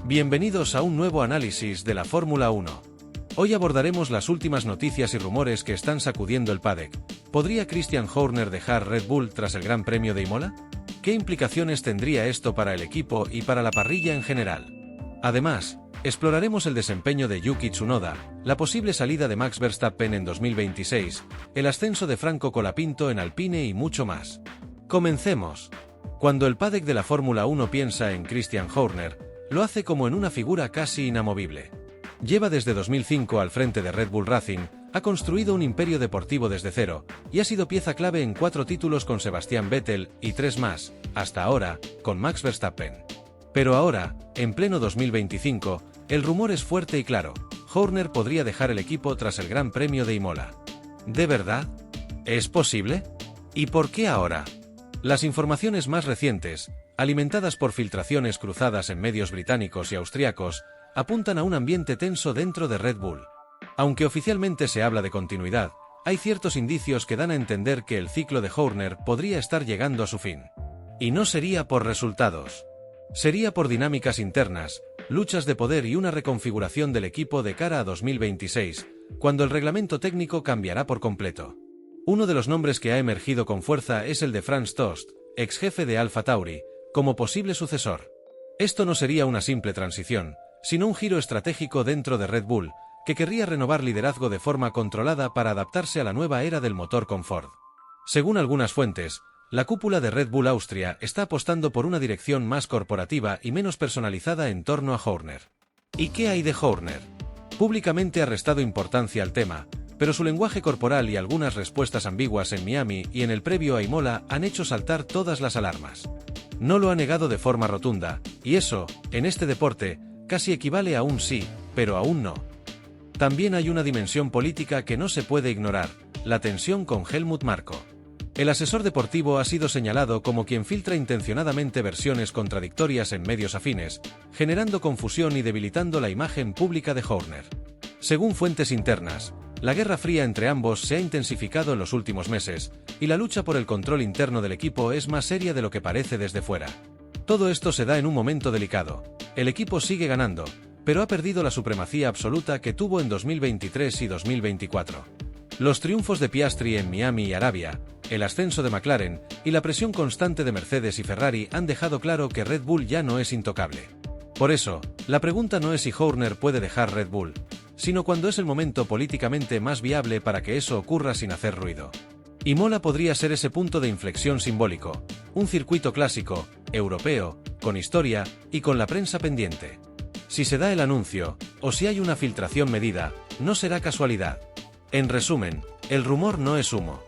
Bienvenidos a un nuevo análisis de la Fórmula 1. Hoy abordaremos las últimas noticias y rumores que están sacudiendo el paddock. ¿Podría Christian Horner dejar Red Bull tras el Gran Premio de Imola? ¿Qué implicaciones tendría esto para el equipo y para la parrilla en general? Además, exploraremos el desempeño de Yuki Tsunoda, la posible salida de Max Verstappen en 2026, el ascenso de Franco Colapinto en Alpine y mucho más. Comencemos. Cuando el paddock de la Fórmula 1 piensa en Christian Horner, lo hace como en una figura casi inamovible. Lleva desde 2005 al frente de Red Bull Racing, ha construido un imperio deportivo desde cero, y ha sido pieza clave en 4 títulos con Sebastian Vettel, y 3 más, hasta ahora, con Max Verstappen. Pero ahora, en pleno 2025, el rumor es fuerte y claro: Horner podría dejar el equipo tras el Gran Premio de Imola. ¿De verdad? ¿Es posible? ¿Y por qué ahora? Las informaciones más recientes, alimentadas por filtraciones cruzadas en medios británicos y austriacos, apuntan a un ambiente tenso dentro de Red Bull. Aunque oficialmente se habla de continuidad, hay ciertos indicios que dan a entender que el ciclo de Horner podría estar llegando a su fin. Y no sería por resultados. Sería por dinámicas internas, luchas de poder y una reconfiguración del equipo de cara a 2026, cuando el reglamento técnico cambiará por completo. Uno de los nombres que ha emergido con fuerza es el de Franz Tost, ex jefe de Alfa Tauri, como posible sucesor. Esto no sería una simple transición, sino un giro estratégico dentro de Red Bull, que querría renovar liderazgo de forma controlada para adaptarse a la nueva era del motor con Ford. Según algunas fuentes, la cúpula de Red Bull Austria está apostando por una dirección más corporativa y menos personalizada en torno a Horner. ¿Y qué hay de Horner? Públicamente ha restado importancia al tema, pero su lenguaje corporal y algunas respuestas ambiguas en Miami y en el previo a Imola han hecho saltar todas las alarmas. No lo ha negado de forma rotunda, y eso, en este deporte, casi equivale a un sí, pero aún no. También hay una dimensión política que no se puede ignorar: la tensión con Helmut Marko. El asesor deportivo ha sido señalado como quien filtra intencionadamente versiones contradictorias en medios afines, generando confusión y debilitando la imagen pública de Horner. Según fuentes internas, la guerra fría entre ambos se ha intensificado en los últimos meses, y la lucha por el control interno del equipo es más seria de lo que parece desde fuera. Todo esto se da en un momento delicado. El equipo sigue ganando, pero ha perdido la supremacía absoluta que tuvo en 2023 y 2024. Los triunfos de Piastri en Miami y Arabia, el ascenso de McLaren y la presión constante de Mercedes y Ferrari han dejado claro que Red Bull ya no es intocable. Por eso, la pregunta no es si Horner puede dejar Red Bull, sino cuándo es el momento políticamente más viable para que eso ocurra sin hacer ruido. Imola podría ser ese punto de inflexión simbólico, un circuito clásico, europeo, con historia y con la prensa pendiente. Si se da el anuncio, o si hay una filtración medida, no será casualidad. En resumen, el rumor no es humo.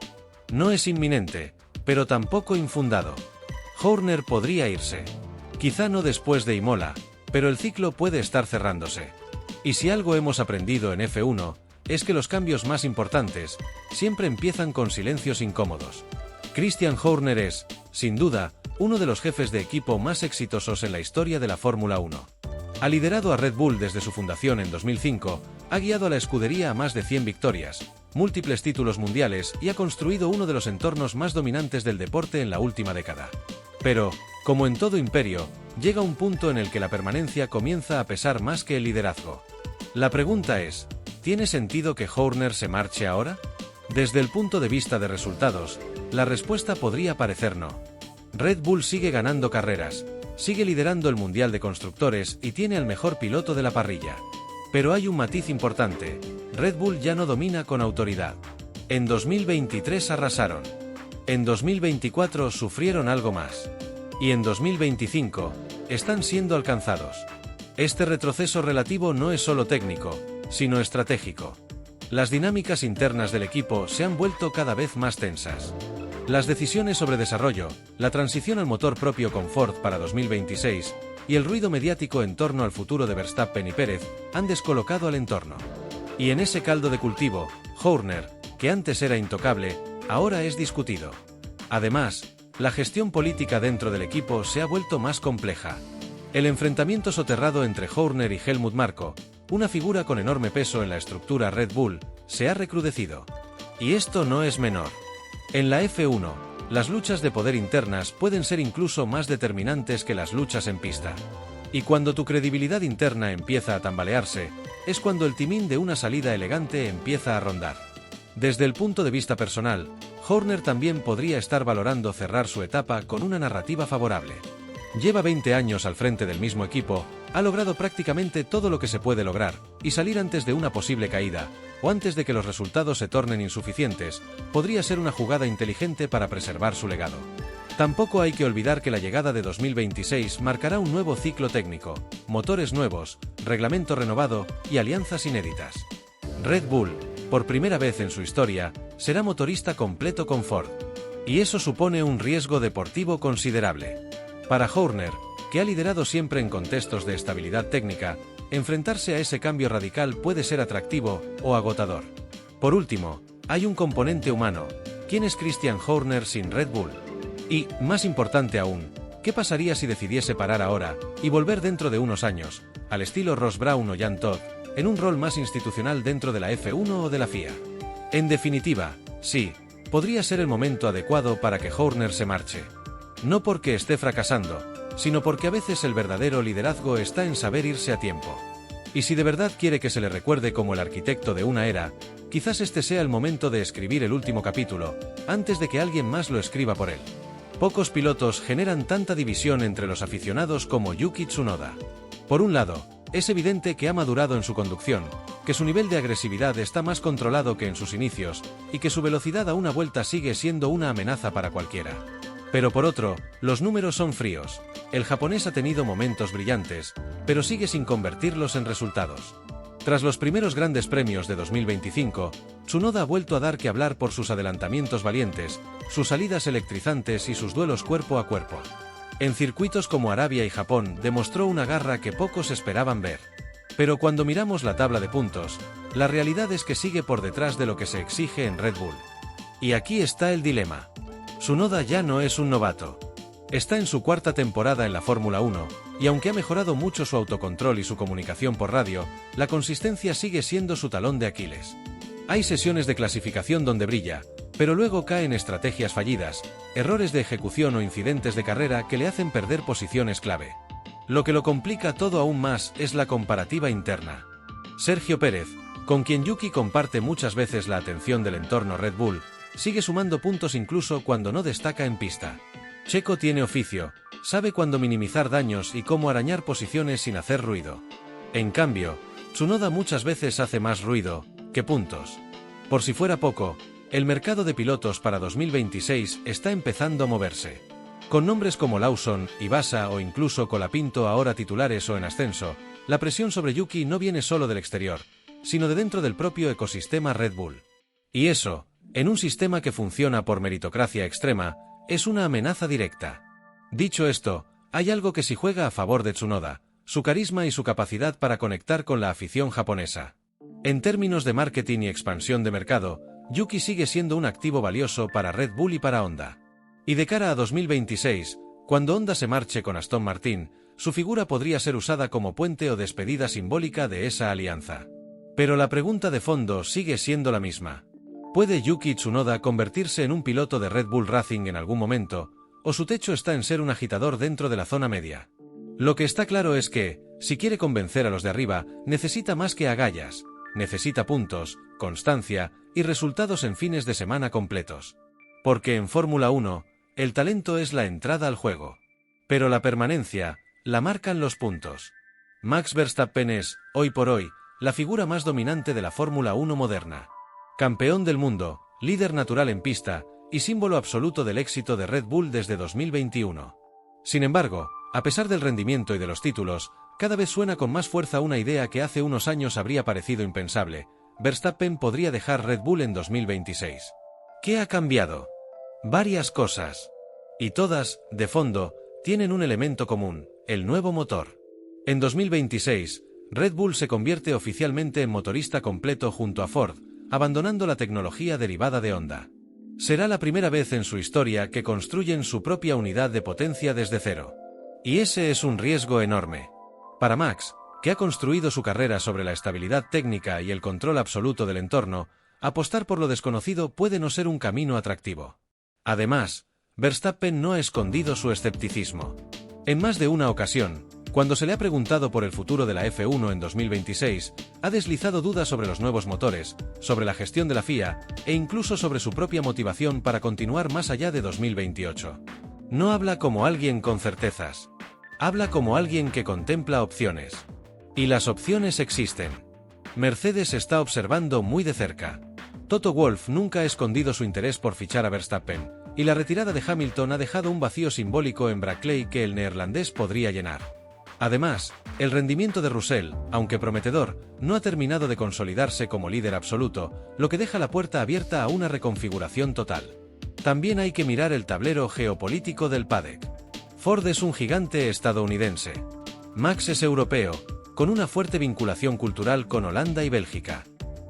No es inminente, pero tampoco infundado. Horner podría irse. Quizá no después de Imola, pero el ciclo puede estar cerrándose. Y si algo hemos aprendido en F1, es que los cambios más importantes siempre empiezan con silencios incómodos. Christian Horner es, sin duda, uno de los jefes de equipo más exitosos en la historia de la Fórmula 1. Ha liderado a Red Bull desde su fundación en 2005, ha guiado a la escudería a más de 100 victorias, múltiples títulos mundiales y ha construido uno de los entornos más dominantes del deporte en la última década. Pero, como en todo imperio, llega un punto en el que la permanencia comienza a pesar más que el liderazgo. La pregunta es: ¿tiene sentido que Horner se marche ahora? Desde el punto de vista de resultados, la respuesta podría parecer no. Red Bull sigue ganando carreras, sigue liderando el Mundial de Constructores y tiene al mejor piloto de la parrilla. Pero hay un matiz importante: Red Bull ya no domina con autoridad. En 2023 arrasaron. En 2024 sufrieron algo más. Y en 2025, están siendo alcanzados. Este retroceso relativo no es solo técnico, sino estratégico. Las dinámicas internas del equipo se han vuelto cada vez más tensas. Las decisiones sobre desarrollo, la transición al motor propio con Ford para 2026 y el ruido mediático en torno al futuro de Verstappen y Pérez han descolocado al entorno. Y en ese caldo de cultivo, Horner, que antes era intocable, ahora es discutido. Además, la gestión política dentro del equipo se ha vuelto más compleja. El enfrentamiento soterrado entre Horner y Helmut Marko, una figura con enorme peso en la estructura Red Bull, se ha recrudecido. Y esto no es menor. En la F1, las luchas de poder internas pueden ser incluso más determinantes que las luchas en pista. Y cuando tu credibilidad interna empieza a tambalearse, es cuando el timín de una salida elegante empieza a rondar. Desde el punto de vista personal, Horner también podría estar valorando cerrar su etapa con una narrativa favorable. Lleva 20 años al frente del mismo equipo, ha logrado prácticamente todo lo que se puede lograr, y salir antes de una posible caída, o antes de que los resultados se tornen insuficientes, podría ser una jugada inteligente para preservar su legado. Tampoco hay que olvidar que la llegada de 2026 marcará un nuevo ciclo técnico, motores nuevos, reglamento renovado y alianzas inéditas. Red Bull, por primera vez en su historia, será motorista completo con Ford. Y eso supone un riesgo deportivo considerable. Para Horner, que ha liderado siempre en contextos de estabilidad técnica, enfrentarse a ese cambio radical puede ser atractivo o agotador. Por último, hay un componente humano. ¿Quién es Christian Horner sin Red Bull? Y, más importante aún, ¿qué pasaría si decidiese parar ahora y volver dentro de unos años, al estilo Ross Brawn o Jan Todd, en un rol más institucional dentro de la F1 o de la FIA? En definitiva, sí, podría ser el momento adecuado para que Horner se marche. No porque esté fracasando, sino porque a veces el verdadero liderazgo está en saber irse a tiempo. Y si de verdad quiere que se le recuerde como el arquitecto de una era, quizás este sea el momento de escribir el último capítulo, antes de que alguien más lo escriba por él. Pocos pilotos generan tanta división entre los aficionados como Yuki Tsunoda. Por un lado, es evidente que ha madurado en su conducción, que su nivel de agresividad está más controlado que en sus inicios, y que su velocidad a una vuelta sigue siendo una amenaza para cualquiera. Pero por otro, los números son fríos. El japonés ha tenido momentos brillantes, pero sigue sin convertirlos en resultados. Tras los primeros grandes premios de 2025, Tsunoda ha vuelto a dar que hablar por sus adelantamientos valientes, sus salidas electrizantes y sus duelos cuerpo a cuerpo. En circuitos como Arabia y Japón demostró una garra que pocos esperaban ver. Pero cuando miramos la tabla de puntos, la realidad es que sigue por detrás de lo que se exige en Red Bull. Y aquí está el dilema. Tsunoda ya no es un novato. Está en su cuarta temporada en la Fórmula 1, y aunque ha mejorado mucho su autocontrol y su comunicación por radio, la consistencia sigue siendo su talón de Aquiles. Hay sesiones de clasificación donde brilla, pero luego cae en estrategias fallidas, errores de ejecución o incidentes de carrera que le hacen perder posiciones clave. Lo que lo complica todo aún más es la comparativa interna. Sergio Pérez, con quien Yuki comparte muchas veces la atención del entorno Red Bull, sigue sumando puntos incluso cuando no destaca en pista. Checo tiene oficio, sabe cuándo minimizar daños y cómo arañar posiciones sin hacer ruido. En cambio, Tsunoda muchas veces hace más ruido que puntos. Por si fuera poco, el mercado de pilotos para 2026 está empezando a moverse. Con nombres como Lawson, Ibasa o incluso Colapinto ahora titulares o en ascenso, la presión sobre Yuki no viene solo del exterior, sino de dentro del propio ecosistema Red Bull. Y eso, en un sistema que funciona por meritocracia extrema, es una amenaza directa. Dicho esto, hay algo que sí juega a favor de Tsunoda, su carisma y su capacidad para conectar con la afición japonesa. En términos de marketing y expansión de mercado, Yuki sigue siendo un activo valioso para Red Bull y para Honda. Y de cara a 2026, cuando Honda se marche con Aston Martin, su figura podría ser usada como puente o despedida simbólica de esa alianza. Pero la pregunta de fondo sigue siendo la misma. ¿Puede Yuki Tsunoda convertirse en un piloto de Red Bull Racing en algún momento, o su techo está en ser un agitador dentro de la zona media? Lo que está claro es que, si quiere convencer a los de arriba, necesita más que agallas, necesita puntos, constancia y resultados en fines de semana completos. Porque en Fórmula 1, el talento es la entrada al juego. Pero la permanencia, la marcan los puntos. Max Verstappen es, hoy por hoy, la figura más dominante de la Fórmula 1 moderna. Campeón del mundo, líder natural en pista, y símbolo absoluto del éxito de Red Bull desde 2021. Sin embargo, a pesar del rendimiento y de los títulos, cada vez suena con más fuerza una idea que hace unos años habría parecido impensable: Verstappen podría dejar Red Bull en 2026. ¿Qué ha cambiado? Varias cosas. Y todas, de fondo, tienen un elemento común: el nuevo motor. En 2026, Red Bull se convierte oficialmente en motorista completo junto a Ford, abandonando la tecnología derivada de Honda. Será la primera vez en su historia que construyen su propia unidad de potencia desde cero. Y ese es un riesgo enorme. Para Max, que ha construido su carrera sobre la estabilidad técnica y el control absoluto del entorno, apostar por lo desconocido puede no ser un camino atractivo. Además, Verstappen no ha escondido su escepticismo. En más de una ocasión, Cuando se le ha preguntado por el futuro de la F1 en 2026, ha deslizado dudas sobre los nuevos motores, sobre la gestión de la FIA, e incluso sobre su propia motivación para continuar más allá de 2028. No habla como alguien con certezas. Habla como alguien que contempla opciones. Y las opciones existen. Mercedes está observando muy de cerca. Toto Wolff nunca ha escondido su interés por fichar a Verstappen, y la retirada de Hamilton ha dejado un vacío simbólico en Brackley que el neerlandés podría llenar. Además, el rendimiento de Russell, aunque prometedor, no ha terminado de consolidarse como líder absoluto, lo que deja la puerta abierta a una reconfiguración total. También hay que mirar el tablero geopolítico del paddock. Ford es un gigante estadounidense. Max es europeo, con una fuerte vinculación cultural con Holanda y Bélgica.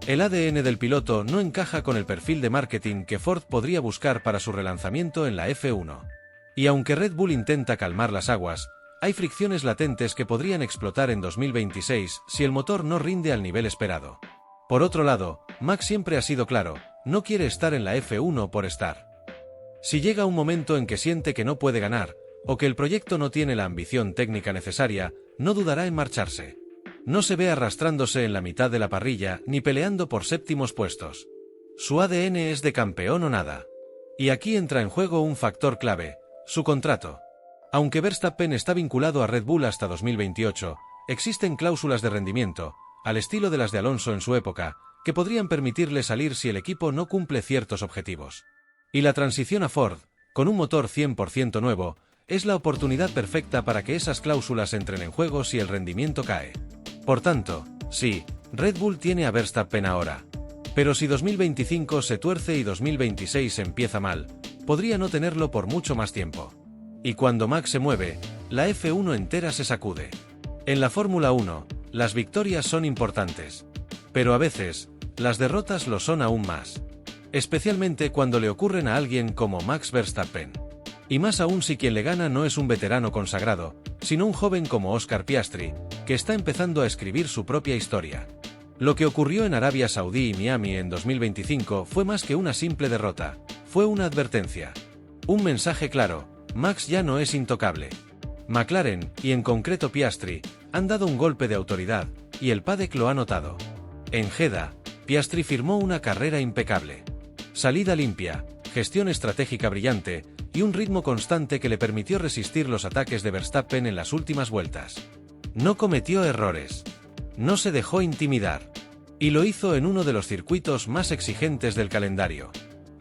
El ADN del piloto no encaja con el perfil de marketing que Ford podría buscar para su relanzamiento en la F1. Y aunque Red Bull intenta calmar las aguas, hay fricciones latentes que podrían explotar en 2026 si el motor no rinde al nivel esperado. Por otro lado, Max siempre ha sido claro, no quiere estar en la F1 por estar. Si llega un momento en que siente que no puede ganar, o que el proyecto no tiene la ambición técnica necesaria, no dudará en marcharse. No se ve arrastrándose en la mitad de la parrilla ni peleando por séptimos puestos. Su ADN es de campeón o nada. Y aquí entra en juego un factor clave, su contrato. Aunque Verstappen está vinculado a Red Bull hasta 2028, existen cláusulas de rendimiento, al estilo de las de Alonso en su época, que podrían permitirle salir si el equipo no cumple ciertos objetivos. Y la transición a Ford, con un motor 100% nuevo, es la oportunidad perfecta para que esas cláusulas entren en juego si el rendimiento cae. Por tanto, sí, Red Bull tiene a Verstappen ahora. Pero si 2025 se tuerce y 2026 empieza mal, podría no tenerlo por mucho más tiempo. Y cuando Max se mueve, la F1 entera se sacude. En la Fórmula 1, las victorias son importantes. Pero a veces, las derrotas lo son aún más. Especialmente cuando le ocurren a alguien como Max Verstappen. Y más aún si quien le gana no es un veterano consagrado, sino un joven como Oscar Piastri, que está empezando a escribir su propia historia. Lo que ocurrió en Arabia Saudí y Miami en 2025 fue más que una simple derrota, fue una advertencia. Un mensaje claro, Max ya no es intocable. McLaren, y en concreto Piastri, han dado un golpe de autoridad, y el paddock lo ha notado. En Jeddah, Piastri firmó una carrera impecable. Salida limpia, gestión estratégica brillante, y un ritmo constante que le permitió resistir los ataques de Verstappen en las últimas vueltas. No cometió errores. No se dejó intimidar. Y lo hizo en uno de los circuitos más exigentes del calendario.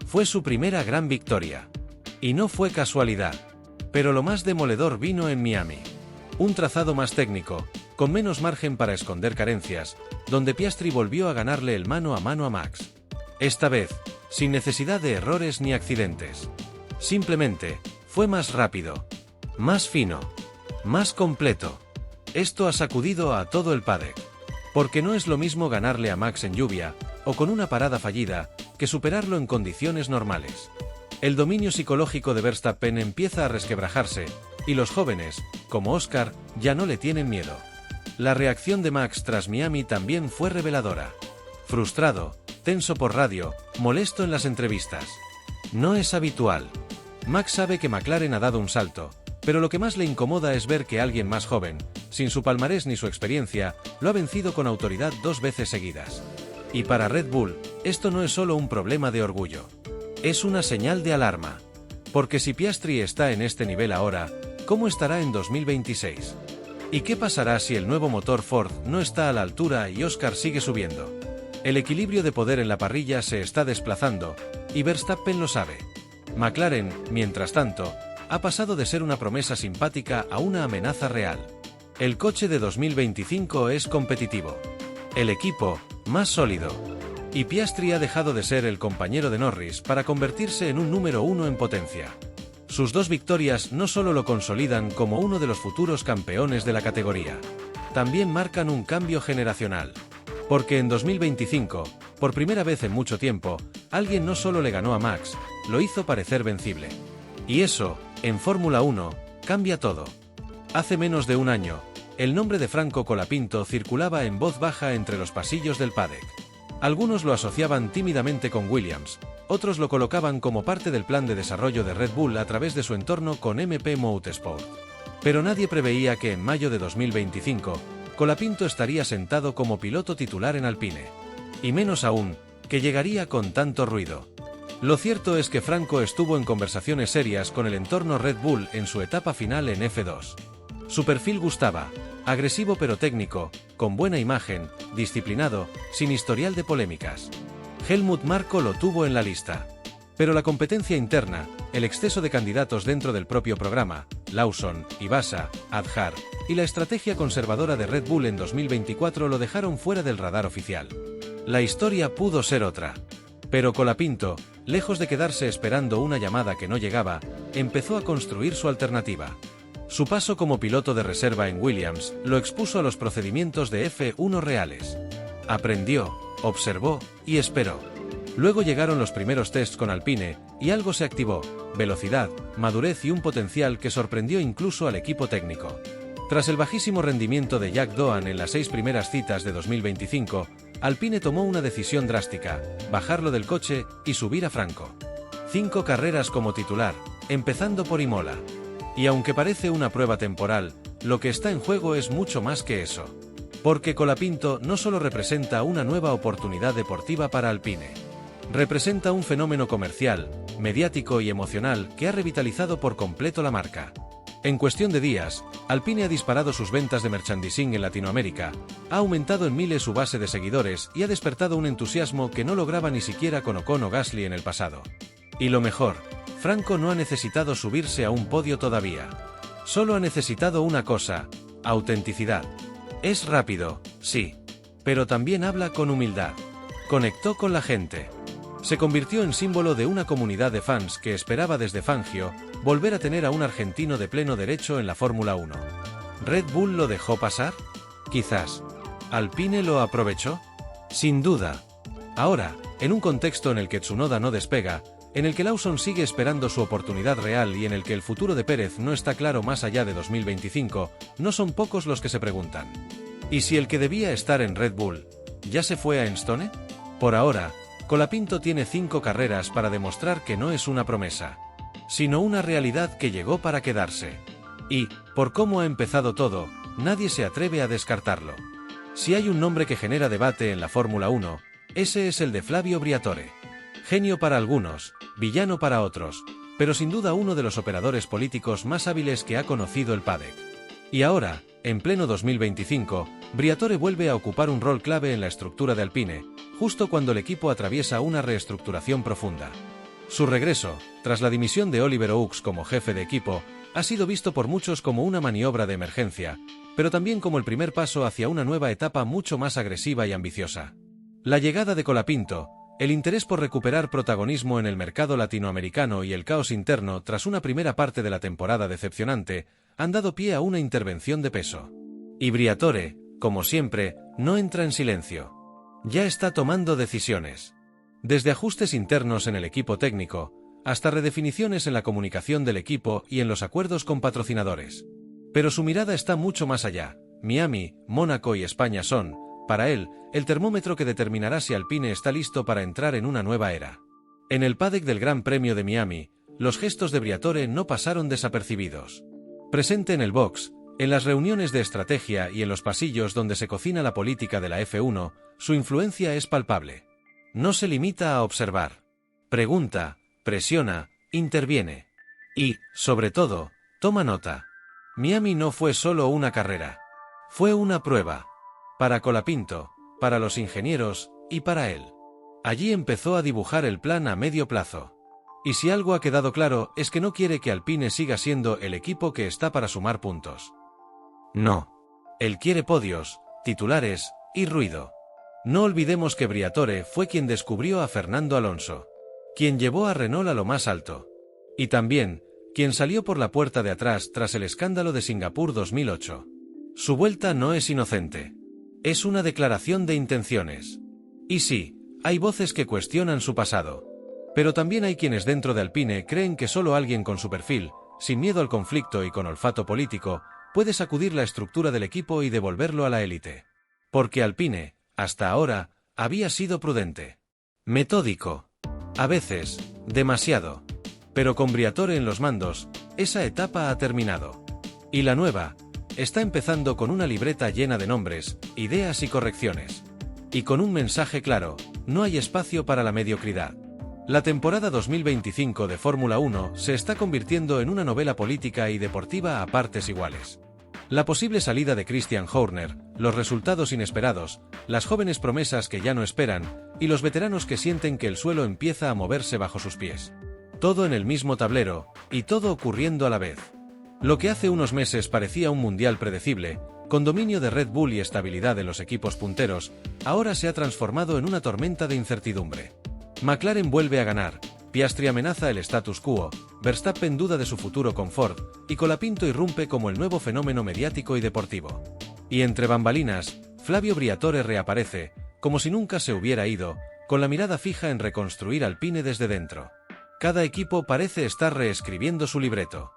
Fue su primera gran victoria. Y no fue casualidad. Pero lo más demoledor vino en Miami. Un trazado más técnico, con menos margen para esconder carencias, donde Piastri volvió a ganarle el mano a Max. Esta vez, sin necesidad de errores ni accidentes. Simplemente, fue más rápido, más fino, más completo. Esto ha sacudido a todo el paddock. Porque no es lo mismo ganarle a Max en lluvia, o con una parada fallida, que superarlo en condiciones normales. El dominio psicológico de Verstappen empieza a resquebrajarse, y los jóvenes, como Oscar, ya no le tienen miedo. La reacción de Max tras Miami también fue reveladora. Frustrado, tenso por radio, molesto en las entrevistas. No es habitual. Max sabe que McLaren ha dado un salto, pero lo que más le incomoda es ver que alguien más joven, sin su palmarés ni su experiencia, lo ha vencido con autoridad 2 veces seguidas. Y para Red Bull, esto no es solo un problema de orgullo. Es una señal de alarma. Porque si Piastri está en este nivel ahora, ¿cómo estará en 2026? ¿Y qué pasará si el nuevo motor Ford no está a la altura y Oscar sigue subiendo? El equilibrio de poder en la parrilla se está desplazando, y Verstappen lo sabe. McLaren, mientras tanto, ha pasado de ser una promesa simpática a una amenaza real. El coche de 2025 es competitivo. El equipo, más sólido. Y Piastri ha dejado de ser el compañero de Norris para convertirse en un número 1 en potencia. Sus 2 victorias no solo lo consolidan como uno de los futuros campeones de la categoría, también marcan un cambio generacional. Porque en 2025, por primera vez en mucho tiempo, alguien no solo le ganó a Max, lo hizo parecer vencible. Y eso, en Fórmula 1, cambia todo. Hace menos de un año, el nombre de Franco Colapinto circulaba en voz baja entre los pasillos del paddock. Algunos lo asociaban tímidamente con Williams, otros lo colocaban como parte del plan de desarrollo de Red Bull a través de su entorno con MP Motorsport. Pero nadie preveía que en mayo de 2025, Colapinto estaría sentado como piloto titular en Alpine. Y menos aún, que llegaría con tanto ruido. Lo cierto es que Franco estuvo en conversaciones serias con el entorno Red Bull en su etapa final en F2. Su perfil gustaba, agresivo pero técnico, con buena imagen, disciplinado, sin historial de polémicas. Helmut Marko lo tuvo en la lista. Pero la competencia interna, el exceso de candidatos dentro del propio programa, Lawson, Ibasa, Adhar, y la estrategia conservadora de Red Bull en 2024 lo dejaron fuera del radar oficial. La historia pudo ser otra. Pero Colapinto, lejos de quedarse esperando una llamada que no llegaba, empezó a construir su alternativa. Su paso como piloto de reserva en Williams lo expuso a los procedimientos de F1 reales. Aprendió, observó y esperó. Luego llegaron los primeros tests con Alpine, y algo se activó: velocidad, madurez y un potencial que sorprendió incluso al equipo técnico. Tras el bajísimo rendimiento de Jack Doan en las 6 primeras citas de 2025, Alpine tomó una decisión drástica: bajarlo del coche y subir a Franco. 5 carreras como titular, empezando por Imola. Y aunque parece una prueba temporal, lo que está en juego es mucho más que eso. Porque Colapinto no solo representa una nueva oportunidad deportiva para Alpine. Representa un fenómeno comercial, mediático y emocional que ha revitalizado por completo la marca. En cuestión de días, Alpine ha disparado sus ventas de merchandising en Latinoamérica, ha aumentado en miles su base de seguidores y ha despertado un entusiasmo que no lograba ni siquiera con Ocon o Gasly en el pasado. Y lo mejor, Franco no ha necesitado subirse a un podio todavía. Solo ha necesitado una cosa: autenticidad. Es rápido, sí, pero también habla con humildad. Conectó con la gente. Se convirtió en símbolo de una comunidad de fans que esperaba desde Fangio volver a tener a un argentino de pleno derecho en la Fórmula 1. ¿Red Bull lo dejó pasar? Quizás. ¿Alpine lo aprovechó? Sin duda. Ahora, en un contexto en el que Tsunoda no despega, en el que Lawson sigue esperando su oportunidad real y en el que el futuro de Pérez no está claro más allá de 2025, no son pocos los que se preguntan: ¿y si el que debía estar en Red Bull ya se fue a Enstone? Por ahora, Colapinto tiene 5 carreras para demostrar que no es una promesa, sino una realidad que llegó para quedarse. Y, por cómo ha empezado todo, nadie se atreve a descartarlo. Si hay un nombre que genera debate en la Fórmula 1, ese es el de Flavio Briatore. Genio para algunos, villano para otros, pero sin duda uno de los operadores políticos más hábiles que ha conocido el paddock. Y ahora, en pleno 2025, Briatore vuelve a ocupar un rol clave en la estructura de Alpine, justo cuando el equipo atraviesa una reestructuración profunda. Su regreso, tras la dimisión de Oliver Oaks como jefe de equipo, ha sido visto por muchos como una maniobra de emergencia, pero también como el primer paso hacia una nueva etapa mucho más agresiva y ambiciosa. La llegada de Colapinto, el interés por recuperar protagonismo en el mercado latinoamericano y el caos interno tras una primera parte de la temporada decepcionante, han dado pie a una intervención de peso. Y Briatore, como siempre, no entra en silencio. Ya está tomando decisiones. Desde ajustes internos en el equipo técnico, hasta redefiniciones en la comunicación del equipo y en los acuerdos con patrocinadores. Pero su mirada está mucho más allá. Miami, Mónaco y España son, para él, el termómetro que determinará si Alpine está listo para entrar en una nueva era. En el paddock del Gran Premio de Miami, los gestos de Briatore no pasaron desapercibidos. Presente en el box, en las reuniones de estrategia y en los pasillos donde se cocina la política de la F1, su influencia es palpable. No se limita a observar. Pregunta, presiona, interviene. Y, sobre todo, toma nota. Miami no fue solo una carrera. Fue una prueba. Para Colapinto, para los ingenieros, y para él. Allí empezó a dibujar el plan a medio plazo. Y si algo ha quedado claro es que no quiere que Alpine siga siendo el equipo que está para sumar puntos. No. Él quiere podios, titulares, y ruido. No olvidemos que Briatore fue quien descubrió a Fernando Alonso. Quien llevó a Renault a lo más alto. Y también, quien salió por la puerta de atrás tras el escándalo de Singapur 2008. Su vuelta no es inocente. Es una declaración de intenciones. Y sí, hay voces que cuestionan su pasado. Pero también hay quienes dentro de Alpine creen que solo alguien con su perfil, sin miedo al conflicto y con olfato político, puede sacudir la estructura del equipo y devolverlo a la élite. Porque Alpine, hasta ahora, había sido prudente. Metódico. A veces, demasiado. Pero con Briatore en los mandos, esa etapa ha terminado. Y la nueva está empezando con una libreta llena de nombres, ideas y correcciones. Y con un mensaje claro: no hay espacio para la mediocridad. La temporada 2025 de Fórmula 1 se está convirtiendo en una novela política y deportiva a partes iguales. La posible salida de Christian Horner, los resultados inesperados, las jóvenes promesas que ya no esperan, y los veteranos que sienten que el suelo empieza a moverse bajo sus pies. Todo en el mismo tablero, y todo ocurriendo a la vez. Lo que hace unos meses parecía un mundial predecible, con dominio de Red Bull y estabilidad de los equipos punteros, ahora se ha transformado en una tormenta de incertidumbre. McLaren vuelve a ganar, Piastri amenaza el status quo, Verstappen duda de su futuro con Ford, y Colapinto irrumpe como el nuevo fenómeno mediático y deportivo. Y entre bambalinas, Flavio Briatore reaparece, como si nunca se hubiera ido, con la mirada fija en reconstruir Alpine desde dentro. Cada equipo parece estar reescribiendo su libreto.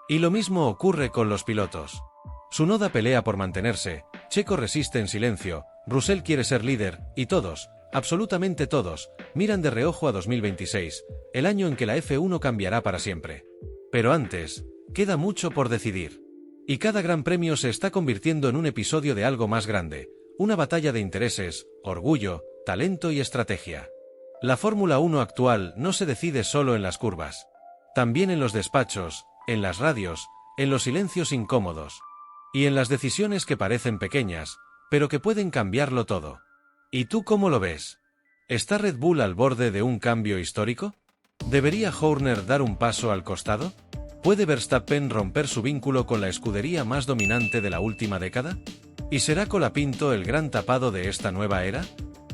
Y lo mismo ocurre con los pilotos. Tsunoda pelea por mantenerse, Checo resiste en silencio, Russell quiere ser líder, y todos, absolutamente todos, miran de reojo a 2026, el año en que la F1 cambiará para siempre. Pero antes, queda mucho por decidir. Y cada gran premio se está convirtiendo en un episodio de algo más grande, una batalla de intereses, orgullo, talento y estrategia. La Fórmula 1 actual no se decide solo en las curvas. También en los despachos, en las radios, en los silencios incómodos. Y en las decisiones que parecen pequeñas, pero que pueden cambiarlo todo. ¿Y tú cómo lo ves? ¿Está Red Bull al borde de un cambio histórico? ¿Debería Horner dar un paso al costado? ¿Puede Verstappen romper su vínculo con la escudería más dominante de la última década? ¿Y será Colapinto el gran tapado de esta nueva era?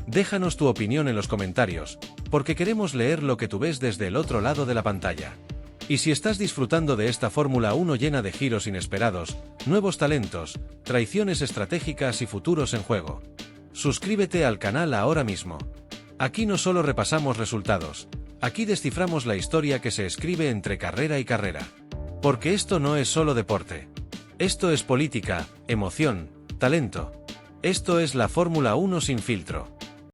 Déjanos tu opinión en los comentarios, porque queremos leer lo que tú ves desde el otro lado de la pantalla. Y si estás disfrutando de esta Fórmula 1 llena de giros inesperados, nuevos talentos, traiciones estratégicas y futuros en juego, suscríbete al canal ahora mismo. Aquí no solo repasamos resultados, aquí desciframos la historia que se escribe entre carrera y carrera. Porque esto no es solo deporte. Esto es política, emoción, talento. Esto es la Fórmula 1 sin filtro.